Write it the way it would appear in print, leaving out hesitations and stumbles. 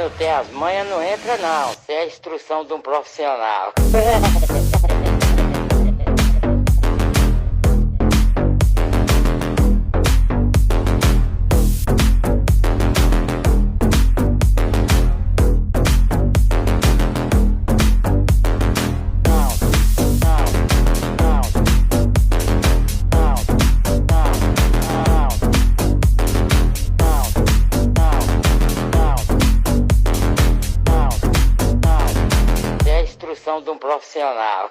eu tenho as manhas, não entra não. Isso é a instrução de um profissional. Instrução de um profissional.